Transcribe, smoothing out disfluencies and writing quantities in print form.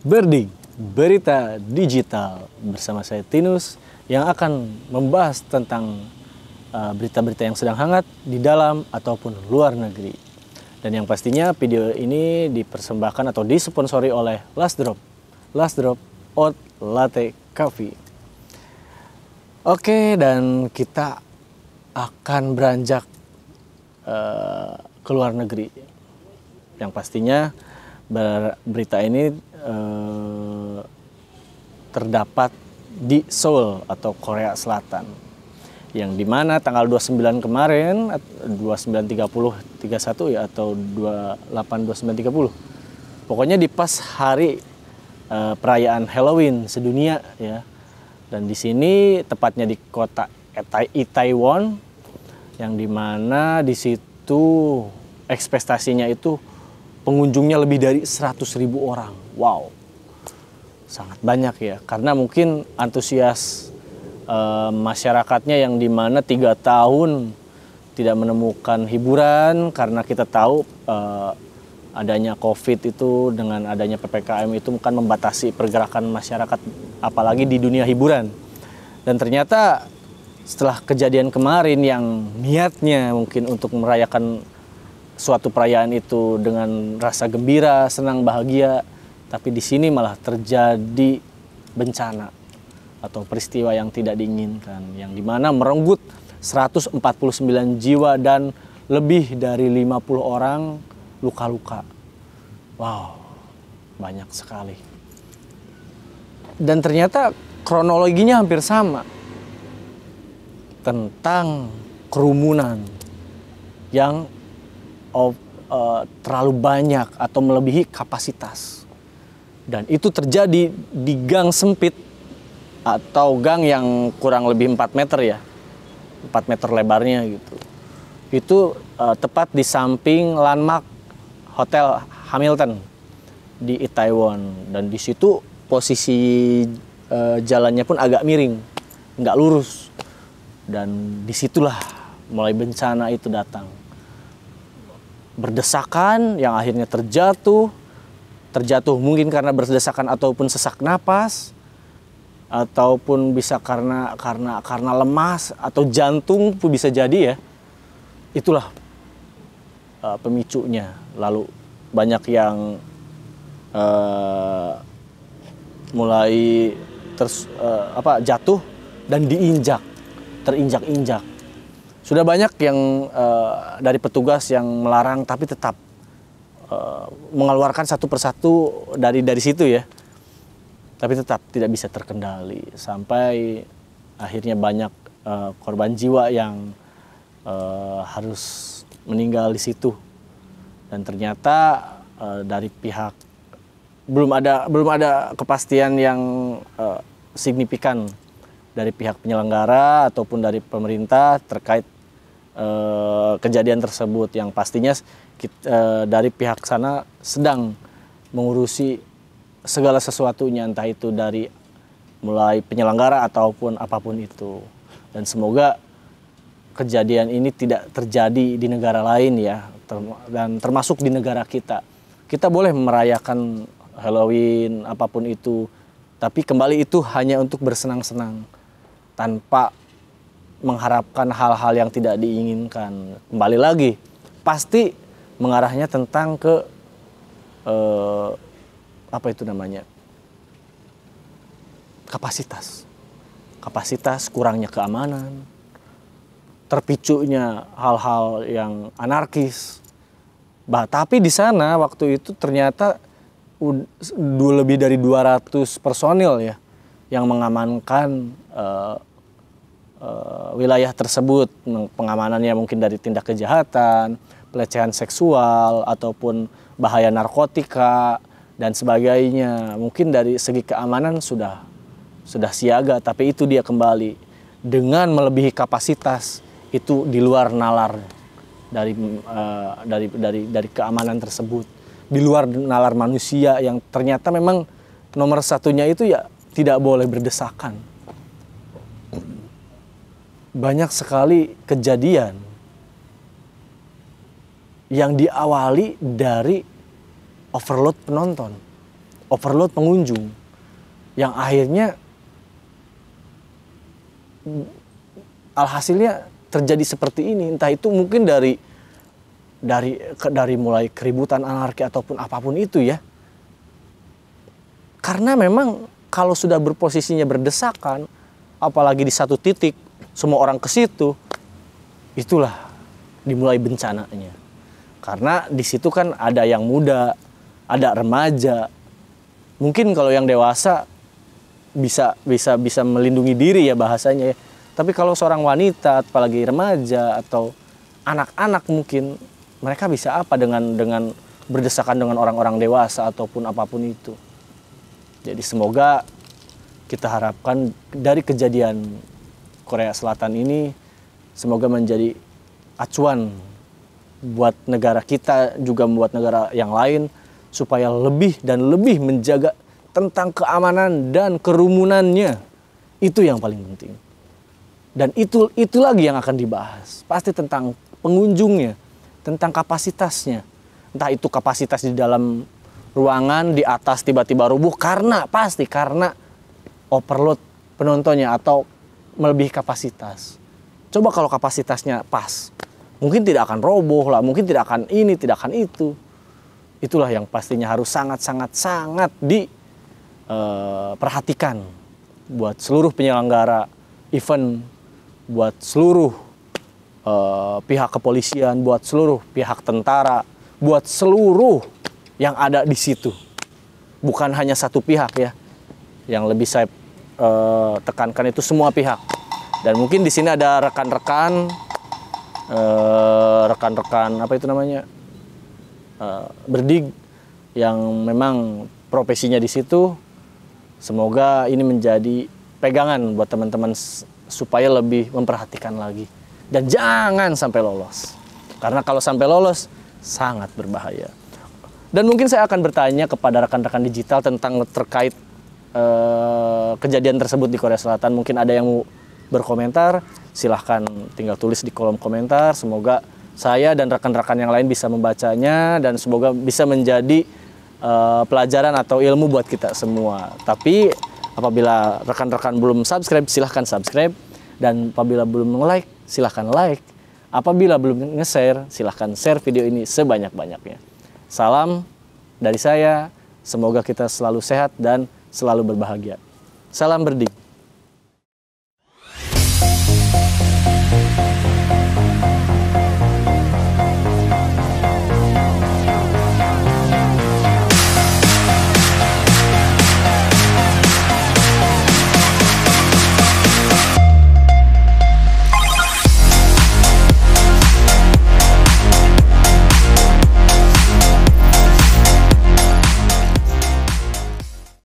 Berding, berita digital bersama saya Tinus yang akan membahas tentang berita-berita yang sedang hangat di dalam ataupun luar negeri. Dan yang pastinya video ini dipersembahkan atau disponsori oleh Last Drop Oat Latte Coffee. Oke, dan kita akan beranjak ke luar negeri. Yang pastinya berita ini terdapat di Seoul atau Korea Selatan, yang dimana tanggal 29 kemarin, 29.30.31 ya, atau 28.29.30, pokoknya di pas hari perayaan Halloween sedunia ya. Dan di sini tepatnya di kota Itaewon, yang dimana di situ ekspektasinya itu pengunjungnya lebih dari 100.000 orang. Wow, sangat banyak ya, karena mungkin antusias masyarakatnya yang dimana 3 tahun tidak menemukan hiburan karena kita tahu adanya COVID itu, dengan adanya PPKM itu kan membatasi pergerakan masyarakat apalagi di dunia hiburan. Dan ternyata setelah kejadian kemarin yang niatnya mungkin untuk merayakan suatu perayaan itu dengan rasa gembira, senang, bahagia, tapi di sini malah terjadi bencana atau peristiwa yang tidak diinginkan, yang dimana merenggut 149 jiwa dan lebih dari 50 orang luka-luka. Wow, banyak sekali. Dan ternyata kronologinya hampir sama, tentang kerumunan yang terlalu banyak atau melebihi kapasitas. Dan itu terjadi di gang sempit atau gang yang kurang lebih 4 meter ya, 4 meter lebarnya gitu. Itu tepat di samping landmark Hotel Hamilton di Itaewon. Dan di situ posisi jalannya pun agak miring, nggak lurus. Dan disitulah mulai bencana itu datang. Berdesakan yang akhirnya terjatuh mungkin karena berdesakan ataupun sesak napas, ataupun bisa karena lemas atau jantung pun bisa jadi ya. Itulah pemicunya. Lalu banyak yang mulai jatuh dan terinjak-injak. Sudah banyak yang dari petugas yang melarang, tapi tetap mengeluarkan satu persatu dari situ ya. Tapi tetap tidak bisa terkendali, sampai akhirnya banyak korban jiwa yang harus meninggal di situ. Dan ternyata dari pihak belum ada kepastian yang signifikan dari pihak penyelenggara ataupun dari pemerintah terkait kejadian tersebut, yang pastinya dari pihak sana sedang mengurusi segala sesuatunya, entah itu dari mulai penyelenggara ataupun apapun itu. Dan semoga kejadian ini tidak terjadi di negara lain ya, dan termasuk di negara kita. Kita boleh merayakan Halloween apapun itu, tapi kembali itu hanya untuk bersenang-senang tanpa mengharapkan hal-hal yang tidak diinginkan. Kembali lagi, pasti mengarahnya tentang ke kapasitas, kurangnya keamanan, terpicunya hal-hal yang anarkis. Tapi di sana waktu itu ternyata lebih dari 200 personil ya yang mengamankan wilayah tersebut. Pengamanannya mungkin dari tindak kejahatan, pelecehan seksual, ataupun bahaya narkotika dan sebagainya. Mungkin dari segi keamanan sudah siaga, tapi itu dia kembali dengan melebihi kapasitas, itu di luar nalar dari keamanan tersebut, di luar nalar manusia yang ternyata memang nomor satunya itu ya tidak boleh berdesakan. Banyak sekali kejadian yang diawali dari overload penonton. overload pengunjung yang akhirnya alhasilnya terjadi seperti ini. Entah itu mungkin dari mulai keributan, anarki ataupun apapun itu ya. Karena memang kalau sudah berposisinya berdesakan, apalagi di satu titik semua orang ke situ, itulah dimulai bencananya. Karena di situ kan ada yang muda, ada remaja. Mungkin kalau yang dewasa bisa melindungi diri ya bahasanya ya. Tapi kalau seorang wanita, apalagi remaja atau anak-anak mungkin mereka bisa apa dengan berdesakan dengan orang-orang dewasa ataupun apapun itu. Jadi semoga kita harapkan dari kejadian Korea Selatan ini semoga menjadi acuan buat negara kita, juga membuat negara yang lain supaya lebih dan lebih menjaga tentang keamanan dan kerumunannya. Itu yang paling penting. Dan itu lagi yang akan dibahas. Pasti tentang pengunjungnya, tentang kapasitasnya. Entah itu kapasitas di dalam ruangan, di atas tiba-tiba rubuh karena overload penontonnya atau melebihi kapasitas. Coba kalau kapasitasnya pas, mungkin tidak akan roboh lah, mungkin tidak akan ini, tidak akan itu. Itulah yang pastinya harus sangat diperhatikan buat seluruh penyelenggara event, buat seluruh pihak kepolisian, buat seluruh pihak tentara, buat seluruh yang ada di situ. Bukan hanya satu pihak ya. Yang lebih saya tekankan itu semua pihak. Dan mungkin di sini ada rekan-rekan apa itu namanya, berdig yang memang profesinya di situ. Semoga ini menjadi pegangan buat teman-teman supaya lebih memperhatikan lagi dan jangan sampai lolos. Karena kalau sampai lolos sangat berbahaya. Dan mungkin saya akan bertanya kepada rekan-rekan digital tentang terkait kejadian tersebut di Korea Selatan. Mungkin ada yang mau berkomentar, silahkan tinggal tulis di kolom komentar. Semoga saya dan rekan-rekan yang lain bisa membacanya dan semoga bisa menjadi pelajaran atau ilmu buat kita semua. Tapi apabila rekan-rekan belum subscribe, silahkan subscribe. Dan apabila belum like, silahkan like. Apabila belum nge-share, silahkan share video ini sebanyak-banyaknya. Salam dari saya, semoga kita selalu sehat dan selalu berbahagia. Salam berdik.